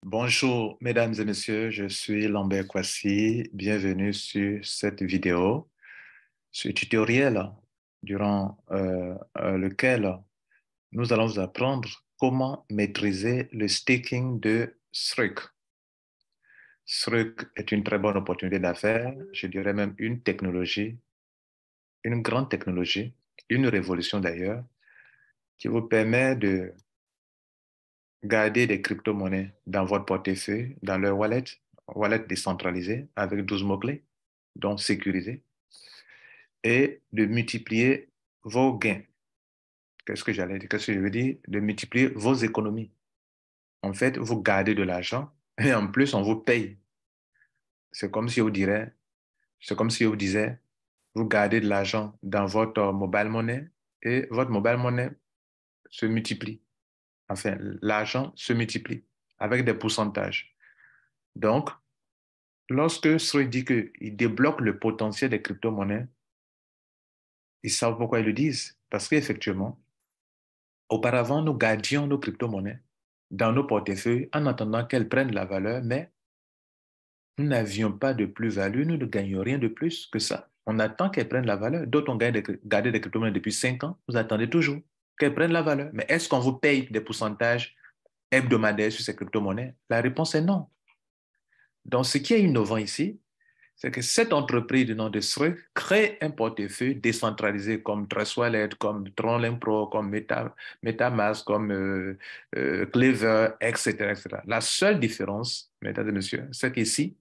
Bonjour, mesdames et messieurs, je suis Lambert Kwasi. Bienvenue sur cette vidéo, ce tutoriel durant lequel nous allons vous apprendre comment maîtriser le staking de Struck. Struck est une très bonne opportunité d'affaires, je dirais même une technologie, une grande technologie, une révolution d'ailleurs, qui vous permet de garder des crypto-monnaies dans votre portefeuille, dans leur wallet décentralisé avec 12 mots-clés, donc sécurisé, et de multiplier vos gains. Qu'est-ce que j'allais dire? Qu'est-ce que je veux dire? De multiplier vos économies. En fait, vous gardez de l'argent et en plus, on vous paye. C'est comme si c'est comme si on vous disait, vous gardez de l'argent dans votre mobile money et votre mobile money se multiplie. Enfin, l'argent se multiplie avec des pourcentages. Donc, lorsque Sri dit qu'il débloque le potentiel des crypto-monnaies, ils savent pourquoi ils le disent. Parce qu'effectivement, auparavant, nous gardions nos crypto-monnaies dans nos portefeuilles en attendant qu'elles prennent la valeur, mais nous n'avions pas de plus-value, nous ne gagnions rien de plus que ça. On attend qu'elles prennent la valeur. D'autres ont gardé des crypto-monnaies depuis 5 ans, vous attendez toujours qu'elles prennent la valeur. Mais est-ce qu'on vous paye des pourcentages hebdomadaires sur ces crypto-monnaies? La réponse est non. Donc, ce qui est innovant ici, c'est que cette entreprise du nom de Struck crée un portefeuille décentralisé comme Trust Wallet, comme Tronlink Pro, comme MetaMask, comme Clever, etc., etc. La seule différence, mesdames et messieurs, c'est qu'ici,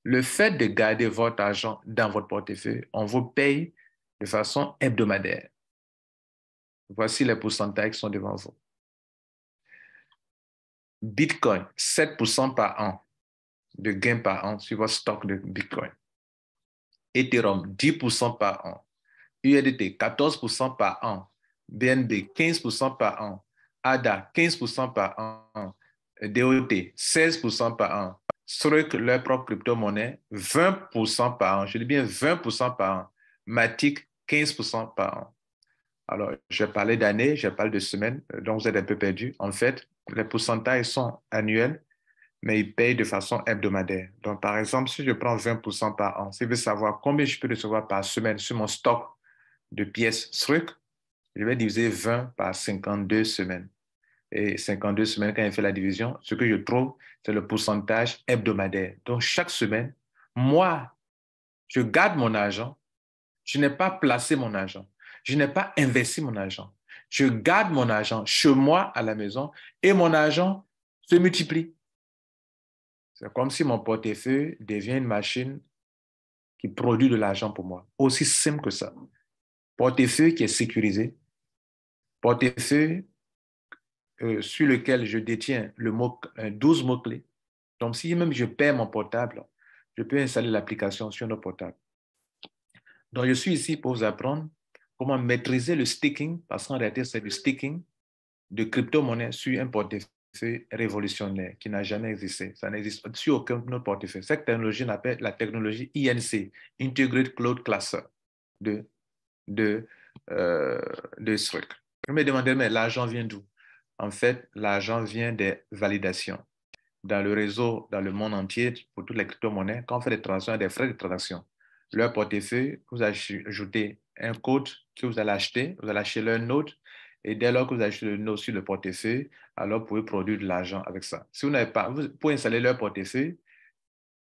le fait de garder votre argent dans votre portefeuille, on vous paye de façon hebdomadaire. Voici les pourcentages qui sont devant vous. Bitcoin, 7% par an de gain par an sur votre stock de Bitcoin. Ethereum, 10% par an. USDT, 14% par an. BNB, 15% par an. ADA, 15% par an. DOT, 16% par an. Struck, leur propre crypto-monnaie, 20% par an. Je dis bien 20% par an. Matic, 15% par an. Alors, je parlais d'années, je parle de semaines, donc vous êtes un peu perdu. En fait, les pourcentages sont annuels, mais ils payent de façon hebdomadaire. Donc, par exemple, si je prends 20% par an, si je veux savoir combien je peux recevoir par semaine sur mon stock de pièces Struck, je vais diviser 20 par 52 semaines. Et 52 semaines, quand je fais la division, ce que je trouve, c'est le pourcentage hebdomadaire. Donc, chaque semaine, moi, je garde mon argent. Je n'ai pas placé mon argent. Je n'ai pas investi mon argent. Je garde mon argent chez moi à la maison et mon argent se multiplie. C'est comme si mon portefeuille devient une machine qui produit de l'argent pour moi. Aussi simple que ça. Portefeuille qui est sécurisé, portefeuille sur lequel je détiens 12 mots-clés. Donc, si même je perds mon portable, je peux installer l'application sur notre portable. Donc, je suis ici pour vous apprendre comment maîtriser le staking, parce qu'en réalité, c'est du staking de crypto-monnaie sur un portefeuille révolutionnaire qui n'a jamais existé. Ça n'existe sur aucun autre portefeuille. Cette technologie, on appelle la technologie INC, Integrated Cloud Cluster de, de, euh, de Struck. Vous me demandez, mais l'argent vient d'où? En fait, l'argent vient des validations. Dans le réseau, dans le monde entier, pour toutes les crypto-monnaies, quand on fait des transactions, des frais de transaction, leur portefeuille, vous ajoutez un code que vous allez acheter leur node, et dès lors que vous achetez le node sur le portefeuille, alors vous pouvez produire de l'argent avec ça. Si vous n'avez pas, vous pouvez installer leur portefeuille,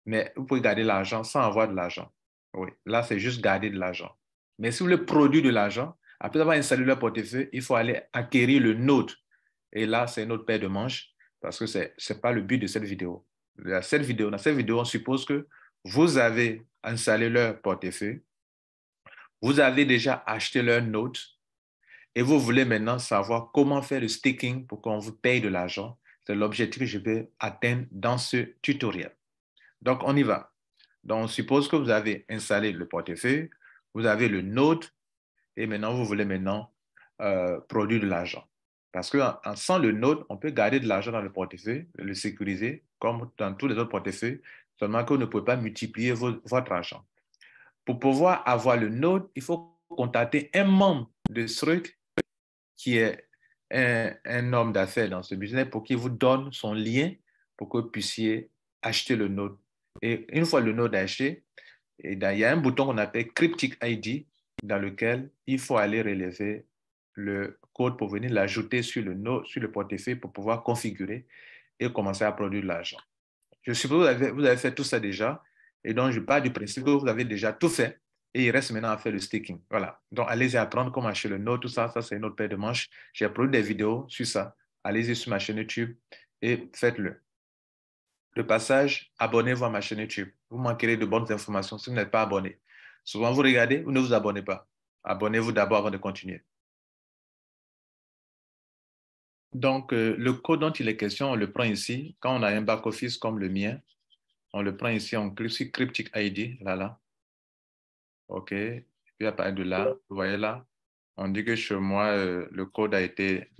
mais vous pouvez garder l'argent sans avoir de l'argent. Oui, là, c'est juste garder de l'argent. Mais si vous voulez produire de l'argent, après avoir installé leur portefeuille, il faut aller acquérir le node. Et là, c'est une autre paire de manches parce que ce n'est pas le but de cette vidéo. Dans cette vidéo, on suppose que vous avez installé leur portefeuille, vous avez déjà acheté leur node et vous voulez maintenant savoir comment faire le staking pour qu'on vous paye de l'argent. C'est l'objectif que je vais atteindre dans ce tutoriel. Donc, on y va. Donc, on suppose que vous avez installé le portefeuille, vous avez le node et maintenant, vous voulez produire de l'argent. Parce que sans le node, on peut garder de l'argent dans le portefeuille, le sécuriser, comme dans tous les autres portefeuilles, seulement que vous ne pouvez pas multiplier votre argent. Pour pouvoir avoir le node, il faut contacter un membre de Struck qui est un homme d'affaires dans ce business pour qu'il vous donne son lien pour que vous puissiez acheter le node. Et une fois le node acheté, il y a un bouton qu'on appelle Cryptic ID dans lequel il faut aller relever le code pour venir l'ajouter sur le node, sur le portefeuille pour pouvoir configurer et commencer à produire de l'argent. Je suppose que vous avez fait tout ça déjà. Et donc, je pars du principe que vous avez déjà tout fait. Et il reste maintenant à faire le staking. Voilà. Donc, allez-y apprendre comment acheter le node, tout ça. Ça, c'est une autre paire de manches. J'ai produit des vidéos sur ça. Allez-y sur ma chaîne YouTube et faites-le. De passage, abonnez-vous à ma chaîne YouTube. Vous manquerez de bonnes informations si vous n'êtes pas abonné. Souvent, vous regardez, vous ne vous abonnez pas. Abonnez-vous d'abord avant de continuer. Donc, le code dont il est question, on le prend ici. Quand on a un back-office comme le mien, on le prend ici, on clique sur Cryptic ID, là. OK. Puis à partir de là, vous voyez là, on dit que chez moi, le code a été,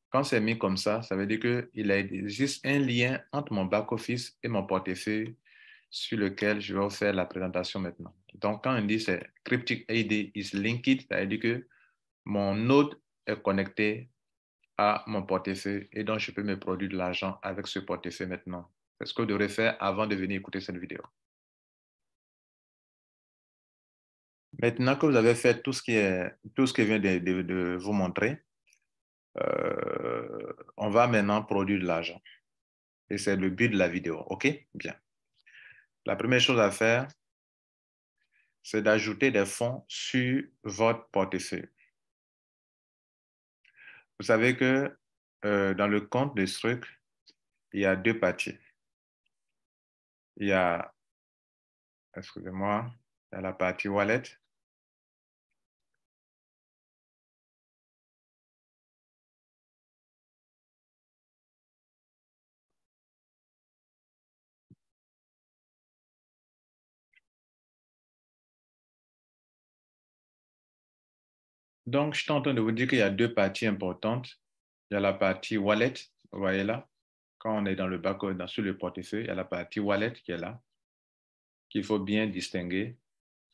quand c'est mis comme ça veut dire qu'il existe un lien entre mon back-office et mon portefeuille sur lequel je vais vous faire la présentation maintenant. Donc, quand on dit c'est Cryptic ID is linked, ça veut dire que mon node est connecté à mon portefeuille et donc je peux me produire de l'argent avec ce portefeuille maintenant. C'est ce que vous devrez faire avant de venir écouter cette vidéo. Maintenant que vous avez fait tout ce que je viens de vous montrer, on va maintenant produire de l'argent. Et c'est le but de la vidéo. OK? Bien. La première chose à faire, c'est d'ajouter des fonds sur votre portefeuille. Vous savez que dans le compte de Struc, il y a deux parties. Il y a, excusez-moi, il y a la partie wallet. Donc, je suis en train de vous dire qu'il y a deux parties importantes. Il y a la partie wallet, vous voyez là, quand on est dans le back, sur le portefeuille, il y a la partie wallet qui est là, qu'il faut bien distinguer.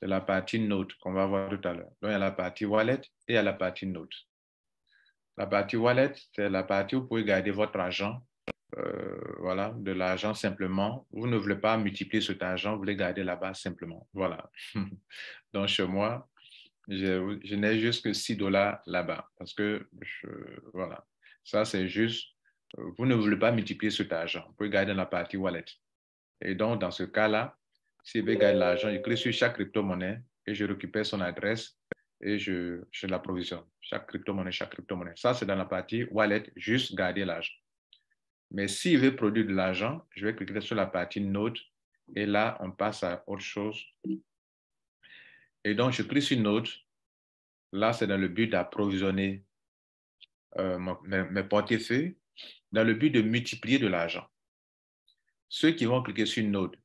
C'est la partie note qu'on va voir tout à l'heure. Donc, il y a la partie wallet et il y a la partie note. La partie wallet, c'est la partie où vous pouvez garder votre argent. Voilà, de l'argent simplement. Vous ne voulez pas multiplier cet argent, vous voulez garder là-bas simplement. Voilà. Donc, chez moi, je n'ai juste que $6 là-bas parce que, voilà, ça c'est juste, vous ne voulez pas multiplier cet argent. Vous pouvez garder la partie wallet. Et donc, dans ce cas-là, si je veux gagner l'argent, je clique sur chaque crypto-monnaie et je récupère son adresse et je l'approvisionne. Chaque crypto-monnaie, chaque crypto-monnaie. Ça, c'est dans la partie wallet, juste garder l'argent. Mais s'il veut produire de l'argent, je vais cliquer sur la partie node et là, on passe à autre chose. Et donc, je clique sur node. Là, c'est dans le but d'approvisionner mes portefeuilles, dans le but de multiplier de l'argent. Ceux qui vont cliquer sur node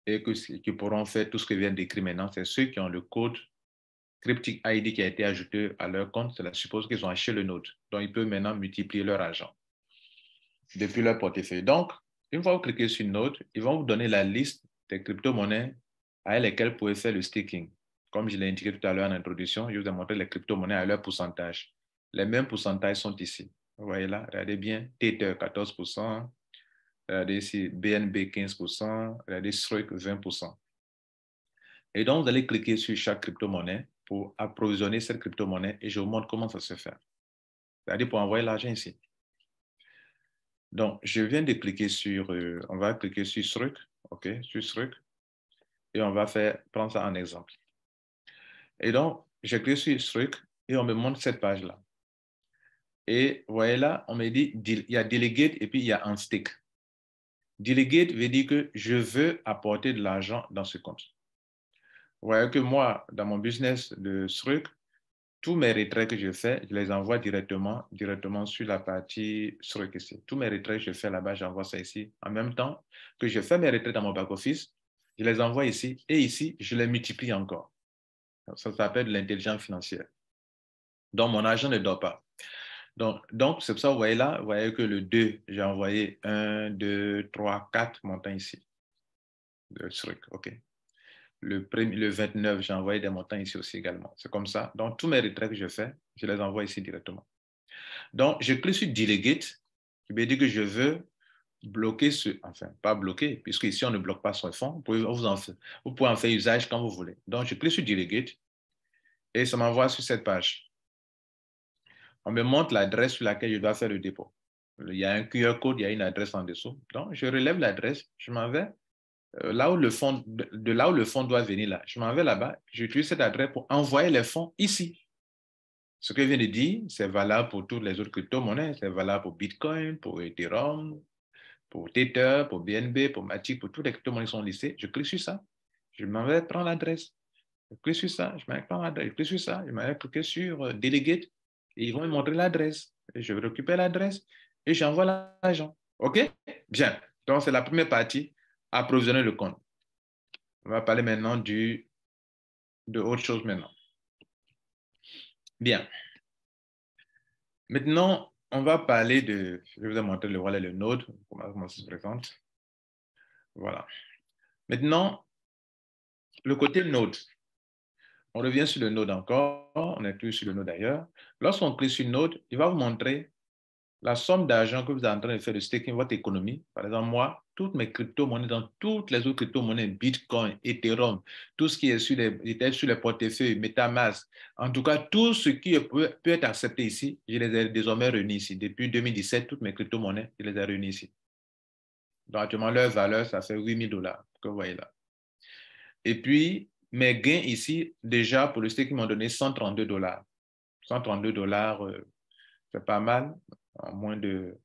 et qui pourront faire tout ce que je viens d'écrire maintenant, c'est ceux qui ont le code Cryptic ID qui a été ajouté à leur compte. Cela suppose qu'ils ont acheté le node. Donc, ils peuvent maintenant multiplier leur argent depuis leur portefeuille. Donc, une fois que vous cliquez sur Node, ils vont vous donner la liste des crypto-monnaies avec lesquelles vous pouvez faire le staking. Comme je l'ai indiqué tout à l'heure en introduction, je vous ai montré les crypto-monnaies à leur pourcentage. Les mêmes pourcentages sont ici. Vous voyez là, regardez bien, Tether 14%, regardez ici BNB 15%, regardez Struc 20%. Et donc, vous allez cliquer sur chaque crypto-monnaie pour approvisionner cette crypto-monnaie et je vous montre comment ça se fait. C'est-à-dire pour envoyer l'argent ici. Donc, je viens de cliquer sur, on va cliquer sur Struc, OK, sur Struc, et on va prendre ça en exemple. Et donc, j'ai cliqué sur Struc et on me montre cette page-là. Et vous voyez là, on me dit, il y a Delegate et puis il y a Unstake. Delegate veut dire que je veux apporter de l'argent dans ce compte. Vous voyez que moi, dans mon business de Struc, tous mes retraits que je fais, je les envoie directement sur la partie Struc ici. Tous mes retraits que je fais là-bas, j'envoie ça ici. En même temps que je fais mes retraits dans mon back-office, je les envoie ici et ici, je les multiplie encore. Ça s'appelle l'intelligence financière. Donc, mon argent ne dort pas. Donc c'est pour ça, vous voyez là, vous voyez que le 2, j'ai envoyé 1, 2, 3, 4 montants ici. De Struc, OK. Le 29, j'ai envoyé des montants ici aussi également. C'est comme ça. Donc, tous mes retraits que je fais, je les envoie ici directement. Donc, je clique sur Delegate Je vais dire que je veux bloquer enfin, pas bloquer, puisque ici, on ne bloque pas son fonds. Vous pouvez en faire usage quand vous voulez. Donc, je clique sur Delegate et ça m'envoie sur cette page. On me montre l'adresse sur laquelle je dois faire le dépôt. Il y a un QR code, il y a une adresse en dessous. Donc, je relève l'adresse, je m'en vais là où le fonds, de là où le fonds doit venir là. Je m'en vais là-bas, j'utilise cette adresse pour envoyer les fonds ici. Ce que je viens de dire, c'est valable pour toutes les autres crypto-monnaies. C'est valable pour Bitcoin, pour Ethereum, pour Tether, pour BNB, pour Matic, pour toutes les crypto-monnaies qui sont listées. Je clique sur ça. Je m'en vais prendre l'adresse. Je clique sur ça. Je m'en vais prendre l'adresse. Je clique sur ça. Je m'en vais cliquer sur Delegate. Et ils vont me montrer l'adresse. Et je vais récupérer l'adresse et j'envoie l'argent. OK? Bien. Donc, c'est la première partie, approvisionner le compte. On va parler maintenant de autre chose maintenant. Bien. Maintenant, on va parler de, je vais vous montrer le wallet et le node, comment ça se présente. Voilà. Maintenant, le côté node. On revient sur le node encore, on est plus sur le node d'ailleurs. Lorsqu'on clique sur node, il va vous montrer la somme d'argent que vous êtes en train de faire de staking votre économie. Par exemple, moi, toutes mes crypto-monnaies, dans toutes les autres crypto-monnaies, Bitcoin, Ethereum, tout ce qui est sur les portefeuilles, MetaMask, en tout cas, tout ce qui peut être accepté ici, je les ai désormais réunis ici. Depuis 2017, toutes mes crypto-monnaies, je les ai réunies ici. Donc, actuellement, leur valeur, ça fait $8,000 que vous voyez là. Et puis, mes gains ici, déjà, pour le staking, ils m'ont donné $132. $132, c'est pas mal, en moins de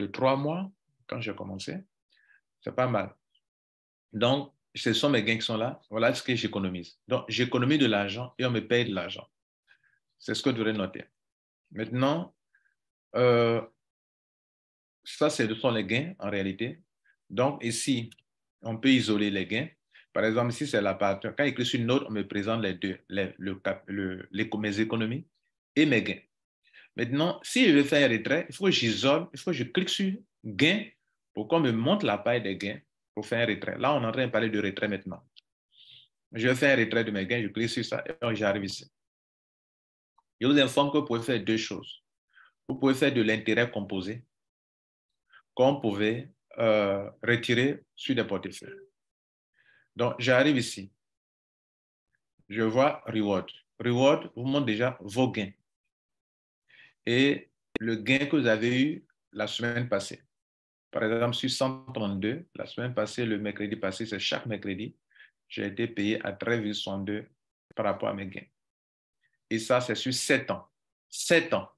3 mois, quand j'ai commencé. C'est pas mal. Donc, ce sont mes gains qui sont là. Voilà ce que j'économise. Donc, j'économise de l'argent et on me paye de l'argent. C'est ce que je devrais noter. Maintenant, ça, ce sont les gains en réalité. Donc, ici, on peut isoler les gains. Par exemple, ici, c'est la partie. Quand il écrit sur une note, on me présente les deux, mes économies et mes gains. Maintenant, si je veux faire un retrait, il faut que j'isole, il faut que je clique sur gain pour qu'on me montre la paille des gains pour faire un retrait. Là, on est en train de parler de retrait maintenant. Je vais faire un retrait de mes gains, je clique sur ça et j'arrive ici. Je vous informe que vous pouvez faire deux choses. Vous pouvez faire de l'intérêt composé qu'on pouvait retirer sur des portefeuilles. Donc, j'arrive ici. Je vois Reward. Reward vous montre déjà vos gains. Et le gain que vous avez eu la semaine passée. Par exemple, sur 132, la semaine passée, le mercredi passé, c'est chaque mercredi, j'ai été payé à 13,62 par rapport à mes gains. Et ça, c'est sur 7 ans. 7 ans.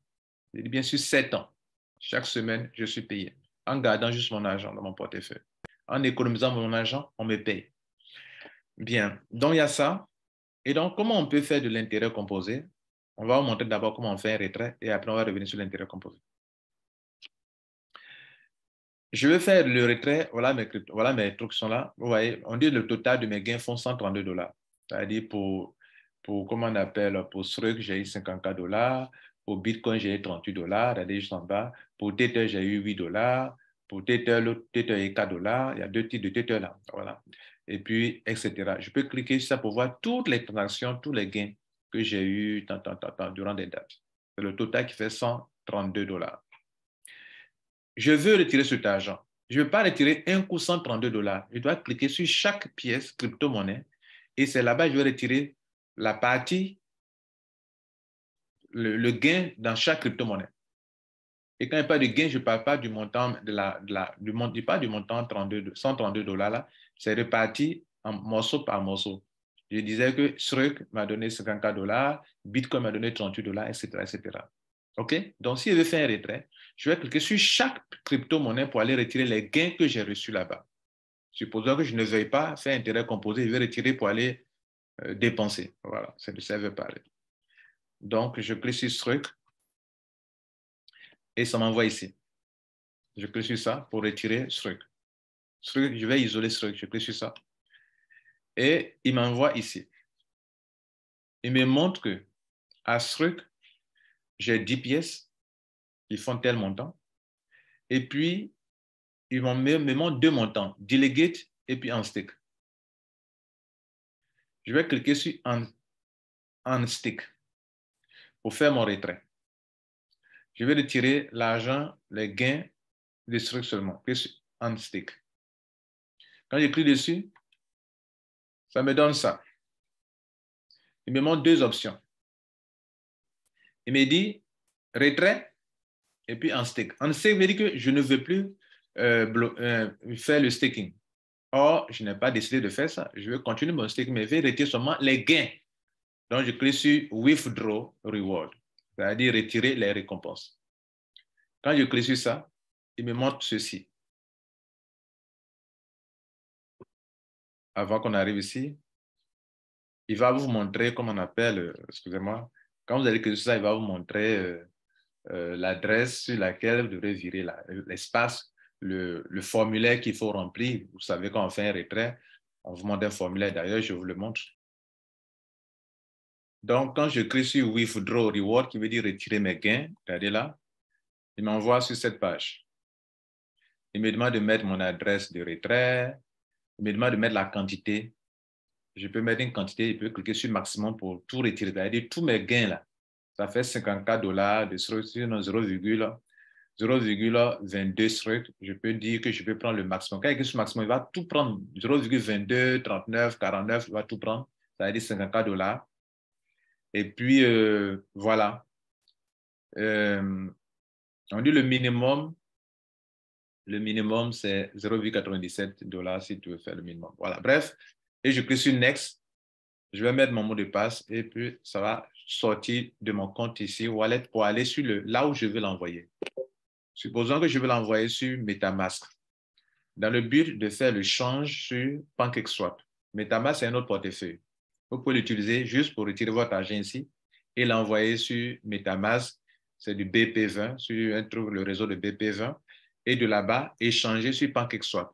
Je dis bien sur 7 ans. Chaque semaine, je suis payé. En gardant juste mon argent dans mon portefeuille. En économisant mon argent, on me paye. Bien. Donc, il y a ça. Et donc, comment on peut faire de l'intérêt composé? On va vous montrer d'abord comment on fait un retrait et après, on va revenir sur l'intérêt composé. Je vais faire le retrait. Voilà mes trucs sont là. Vous voyez, on dit le total de mes gains font $132. C'est-à-dire comment on appelle, pour Strux, j'ai eu $54. Pour Bitcoin, j'ai eu $38. Regardez juste en bas. Pour Tether, j'ai eu $8. Pour Tether, l'autre Tether est $4. Il y a deux types de Tether là. Voilà. Et puis, etc. Je peux cliquer sur ça pour voir toutes les transactions, tous les gains que j'ai eu durant des dates. C'est le total qui fait $132. Je veux retirer cet argent. Je ne veux pas retirer un coup $132. Je dois cliquer sur chaque pièce crypto-monnaie et c'est là-bas que je vais retirer la partie, le gain dans chaque crypto-monnaie. Et quand il n'y a pas de gain, je ne parle pas du montant, je parle du montant $132 là, c'est réparti en morceau par morceau. Je disais que Strux m'a donné $54, Bitcoin m'a donné $38, etc., etc. OK? Donc, si je veux faire un retrait, je vais cliquer sur chaque crypto-monnaie pour aller retirer les gains que j'ai reçus là-bas. Supposons que je ne veuille pas faire intérêt composé, je vais retirer pour aller dépenser. Voilà, c'est de ça que je veux parler. Donc, je clique sur Strux et ça m'envoie ici. Je clique sur ça pour retirer Strux. Je vais isoler Strux, je clique sur ça. Et il m'envoie ici. Il me montre que à Strux, j'ai 10 pièces qui font tel montant. Et puis, ils me montrent deux montants, Delegate et puis Unstake. Je vais cliquer sur Unstake pour faire mon retrait. Je vais retirer l'argent, les gains de Strike seulement, en stake. Quand je clique dessus, ça me donne ça. Il me montre deux options. Il me dit retrait et puis en stake. En stake veut dire que je ne veux plus faire le staking. Or, je n'ai pas décidé de faire ça. Je veux continuer mon staking, mais je vais retirer seulement les gains. Donc, je clique sur Withdraw Reward, c'est-à-dire retirer les récompenses. Quand je clique sur ça, il me montre ceci. Avant qu'on arrive ici, il va vous montrer, comme on appelle, excusez-moi, quand vous allez cliquer sur ça, il va vous montrer l'adresse sur laquelle vous devrez virer l'espace, le formulaire qu'il faut remplir. Vous savez, quand on fait un retrait, on vous montre un formulaire. D'ailleurs, je vous le montre. Donc, quand je clique sur Withdraw Reward, qui veut dire retirer mes gains, regardez là, il m'envoie sur cette page. Il me demande de mettre mon adresse de retrait. Il me demande de mettre la quantité. Je peux mettre une quantité, je peux cliquer sur maximum pour tout retirer. C'est-à-dire tous mes gains là. Ça fait $54 de sur 0,22 strike. Je peux dire que je peux prendre le maximum. Quand il clique sur maximum, il va tout prendre. 0,22, 39, 49, il va tout prendre. Ça veut dire $54. Et puis, voilà. On dit le minimum c'est $0,97 si tu veux faire le minimum. Voilà, bref. Et je clique sur Next. Je vais mettre mon mot de passe et puis ça va sortir de mon compte ici, Wallet, pour aller sur là où je veux l'envoyer. Supposons que je veux l'envoyer sur MetaMask. Dans le but de faire le change sur PancakeSwap. MetaMask, c'est un autre portefeuille. Vous pouvez l'utiliser juste pour retirer votre argent ici et l'envoyer sur MetaMask. C'est du BP20, sur le réseau de BP20. Et de là-bas, échanger sur PancakeSwap.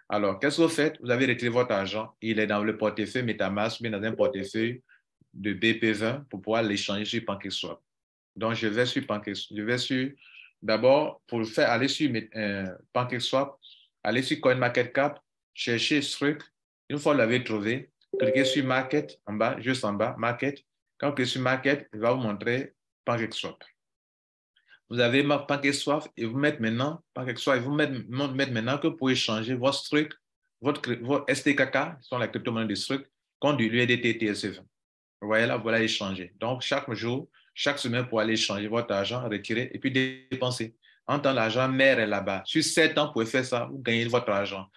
Alors, qu'est-ce que vous faites? Vous avez retiré votre argent. Il est dans le portefeuille MetaMask, mais dans un portefeuille de BP20 pour pouvoir l'échanger sur PancakeSwap. Donc, je vais sur PancakeSwap. D'abord, pour faire aller sur PancakeSwap, aller sur CoinMarketCap, chercher ce truc. Une fois que vous l'avez trouvé, cliquez sur Market en bas, juste en bas, Market. Quand vous cliquez sur Market, il va vous montrer PancakeSwap. Vous avez PancakeSwap et vous mettez maintenant PancakeSwap et vous mettez maintenant que vous pouvez changer votre truc, votre STKK, qui sont les crypto-monnaies de truc, contre du USDT TRC20. Vous voyez là, voilà échanger. Donc, chaque jour, chaque semaine, pour aller échanger votre argent, retirer et puis dépenser. En temps, l'argent mère est là-bas. Sur 7 ans, vous pouvez faire ça, vous gagnez votre argent.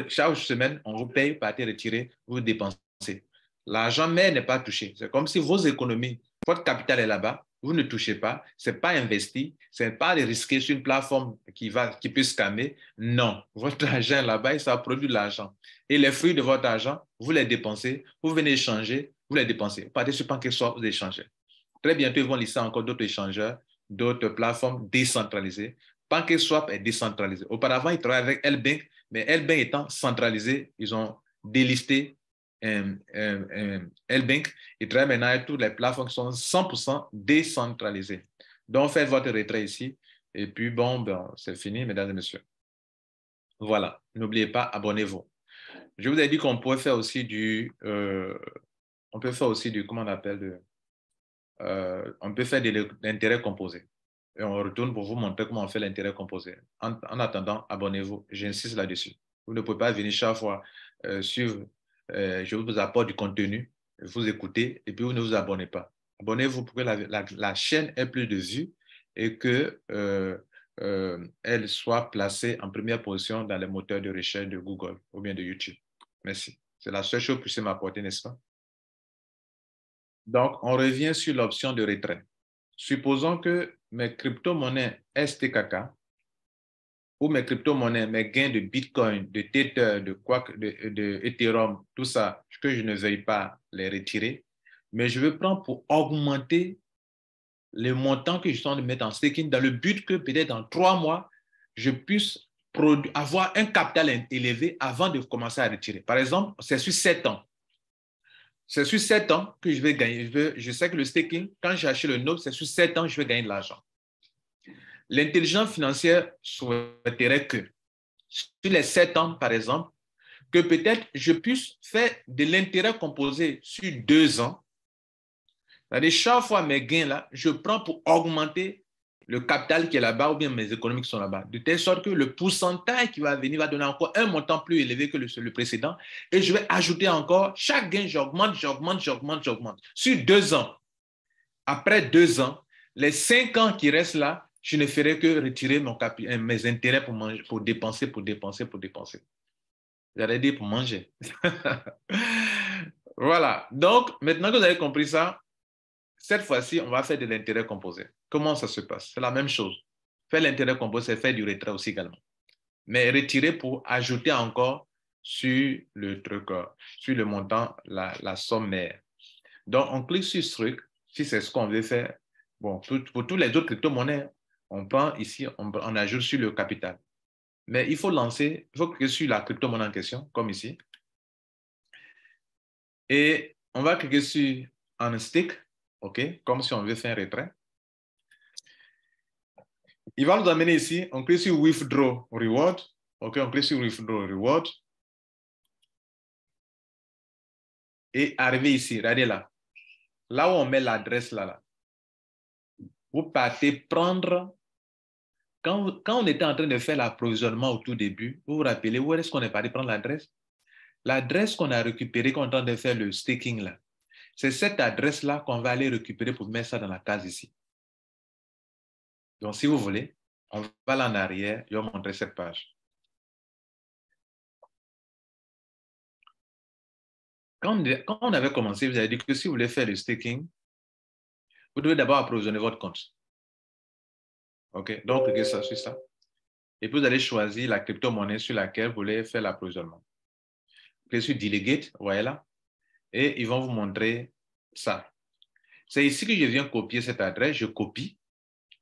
Chaque semaine, on vous paye, partez retirer, vous dépensez. L'argent mère n'est pas touché. C'est comme si vos économies, votre capital est là-bas, vous ne touchez pas, ce n'est pas investi, ce n'est pas risqué sur une plateforme qui peut scammer. Non, votre argent est là-bas et ça produit de l'argent. Et les fruits de votre argent, vous les dépensez, vous venez échanger, vous les dépensez. Vous partez sur PancakeSwap, vous échangez. Très bientôt, ils vont lister encore d'autres échangeurs, d'autres plateformes décentralisées. PancakeSwap est décentralisé. Auparavant, ils travaillaient avec L-Bank, mais L-Bank étant centralisé, ils ont délisté L-Bank. Ils travaillent maintenant avec toutes les plateformes qui sont 100% décentralisées. Donc, faites votre retrait ici. Et puis, bon, c'est fini, mesdames et messieurs. Voilà. N'oubliez pas, abonnez-vous. Je vous ai dit qu'on pourrait faire aussi on peut faire aussi comment on appelle, on peut faire de l'intérêt composé. Et on retourne pour vous montrer comment on fait l'intérêt composé. En attendant, abonnez-vous. J'insiste là-dessus. Vous ne pouvez pas venir chaque fois suivre. Je vous apporte du contenu, vous écoutez et puis vous ne vous abonnez pas. Abonnez-vous pour que la chaîne ait plus de vues et qu'elle soit placée en première position dans les moteurs de recherche de Google ou bien de YouTube. Merci. C'est la seule chose que je peux m'apporter, n'est-ce pas? Donc, on revient sur l'option de retrait. Supposons que mes crypto-monnaies STKK ou mes crypto-monnaies, mes gains de Bitcoin, de Tether, de Ethereum, tout ça, que je ne veuille pas les retirer, mais je veux prendre pour augmenter les montants que je suis en train de mettre en staking dans le but que peut-être dans 3 mois, je puisse avoir un capital élevé avant de commencer à retirer. Par exemple, c'est sur 7 ans. C'est sur 7 ans que je vais gagner. Je sais que le staking, quand j'ai acheté le node, c'est sur 7 ans que je vais gagner de l'argent. L'intelligence financière souhaiterait que, sur les 7 ans, par exemple, que peut-être je puisse faire de l'intérêt composé sur 2 ans. C'est-à-dire, chaque fois mes gains là, je prends pour augmenter le capital qui est là-bas ou bien mes économies qui sont là-bas, de telle sorte que le pourcentage qui va venir va donner encore un montant plus élevé que le précédent et je vais ajouter encore, chaque gain, j'augmente. Sur 2 ans, après 2 ans, les 5 ans qui restent là, je ne ferai que retirer mes intérêts pour dépenser. J'allais dire pour manger. Voilà. Donc, maintenant que vous avez compris ça, cette fois-ci, on va faire de l'intérêt composé. Comment ça se passe? C'est la même chose. Faire l'intérêt composé, c'est faire du retrait aussi également. Mais retirer pour ajouter encore sur le truc, sur le montant, la somme mère. Donc, on clique sur ce truc, si c'est ce qu'on veut faire. Bon, pour tous les autres crypto-monnaies, on prend ici, on ajoute sur le capital. Mais il faut cliquer sur la crypto-monnaie en question, comme ici. Et on va cliquer sur Unstick, OK, comme si on veut faire un retrait. Il va nous amener ici, on clique sur Withdraw Reward. OK, on clique sur Withdraw Reward. Et arrivé ici, regardez là. Là où on met l'adresse là. Vous partez prendre. Quand on était en train de faire l'approvisionnement au tout début, vous vous rappelez où est-ce qu'on est parti prendre l'adresse? L'adresse qu'on a récupérée quand on est en train de faire le staking là. C'est cette adresse-là qu'on va aller récupérer pour mettre ça dans la case ici. Donc, si vous voulez, on va là en arrière, je vais vous montrer cette page. Quand on avait commencé, vous avez dit que si vous voulez faire le staking, vous devez d'abord approvisionner votre compte. OK? Donc, cliquez sur ça. Et puis, vous allez choisir la crypto-monnaie sur laquelle vous voulez faire l'approvisionnement. Cliquez sur Delegate, vous voyez là. Et ils vont vous montrer ça. C'est ici que je viens copier cette adresse. Je copie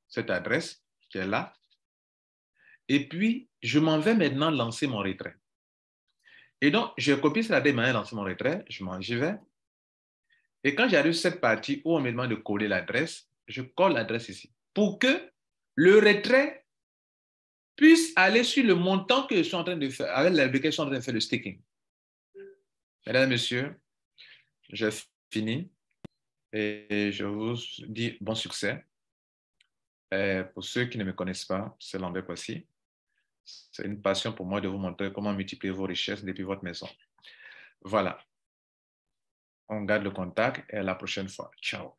cette adresse qui est là. Et puis, je m'en vais maintenant lancer mon retrait. Et donc, je copie cette adresse, maintenant lancer mon retrait. J'y vais. Et quand j'arrive sur cette partie où on me demande de coller l'adresse, je colle l'adresse ici. Pour que le retrait puisse aller sur le montant que je suis en train de faire, avec lequel je suis en train de faire le staking. Mesdames et messieurs, j'ai fini. Et je vous dis bon succès. Pour ceux qui ne me connaissent pas, c'est Lambert Kwasi. C'est une passion pour moi de vous montrer comment multiplier vos richesses depuis votre maison. Voilà. On garde le contact et à la prochaine fois. Ciao.